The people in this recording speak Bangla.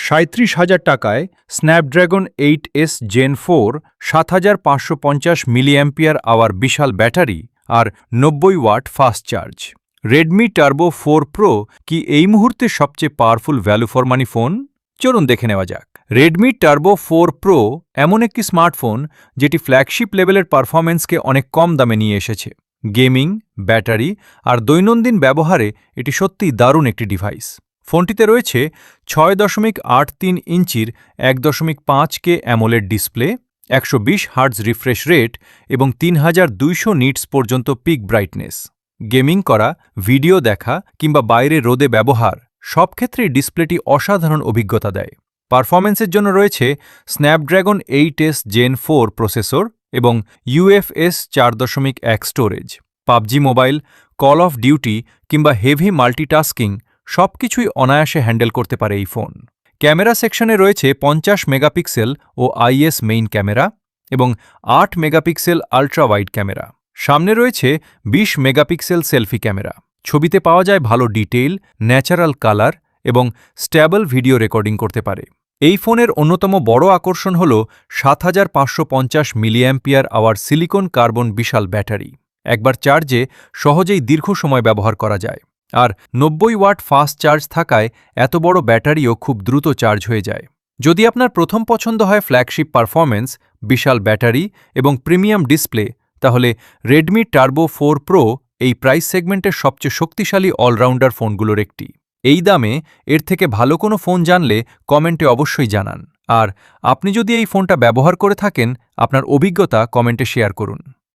৩৭,০০০ টাকায় Snapdragon 8S Gen 4 ৭৫৫০ milliampere hour বিশাল ব্যাটারি আর ৯০ watt fast charge. Redmi Turbo 4 Pro কি এই মুহূর্তে সবচেয়ে powerful value for money phone? চলুন দেখে নেওয়া যাক। রেডমি টার্বো 4 প্রো এমন একটি স্মার্টফোন যেটি ফ্ল্যাগশিপ লেভেলের পারফরম্যান্সকে অনেক কম দামে নিয়ে এসেছে। গেমিং, ব্যাটারি আর দৈনন্দিন ব্যবহারে এটি সত্যিই দারুণ একটি ডিভাইস। ফোনটিতে রয়েছে ৬.৮৩ ইঞ্চির ১.৫K AMOLED display, ১২০ hertz refresh rate এবং ৩২০০ নিটস পর্যন্ত পিক ব্রাইটনেস। গেমিং করা, ভিডিও দেখা কিংবা বাইরে রোদে ব্যবহার সব ক্ষেত্রেই ডিসপ্লেটি অসাধারণ অভিজ্ঞতা দেয়। পারফরম্যান্সের জন্য রয়েছে স্ন্যাপড্রাগন 8S Gen 4 প্রসেসর এবং UFS 4.1 storage. PUBG mobile, call of duty কিংবা হেভি মাল্টিটাস্কিং সবকিছুই অনায়াসে হ্যান্ডেল করতে পারে এই ফোন। ক্যামেরা সেকশনে রয়েছে ৫০ মেগাপিক্সেল ও IS মেইন ক্যামেরা এবং ৮ মেগাপিক্সেল আল্ট্রা ওয়াইড ক্যামেরা। সামনে রয়েছে ২০ মেগাপিক্সেল সেলফি ক্যামেরা। ছবিতে পাওয়া যায় ভালো ডিটেইল, ন্যাচারাল কালার এবং স্ট্যাবল ভিডিও রেকর্ডিং করতে পারে। এই ফোনের অন্যতম বড় আকর্ষণ হল ৭৫৫০ মিলিঅ্যাম্পিয়ার আওয়ার সিলিকন কার্বন বিশাল ব্যাটারি। একবার চার্জে সহজেই দীর্ঘ সময় ব্যবহার করা যায়। আর ৯০ ওয়াট ফাস্ট চার্জ থাকায় এত বড় ব্যাটারিও খুব দ্রুত চার্জ হয়ে যায়। যদি আপনার প্রথম পছন্দ হয় ফ্ল্যাগশিপ পারফরম্যান্স, বিশাল ব্যাটারি এবং প্রিমিয়াম ডিসপ্লে, তাহলে রেডমি টার্বো 4 প্রো এই প্রাইস সেগমেন্টের সবচেয়ে শক্তিশালী অলরাউন্ডার ফোনগুলোর একটি। এই দামে এর থেকে ভালো কোনো ফোন জানলে কমেন্টে অবশ্যই জানান। আর আপনি যদি এই ফোনটা ব্যবহার করে থাকেন, আপনার অভিজ্ঞতা কমেন্টে শেয়ার করুন।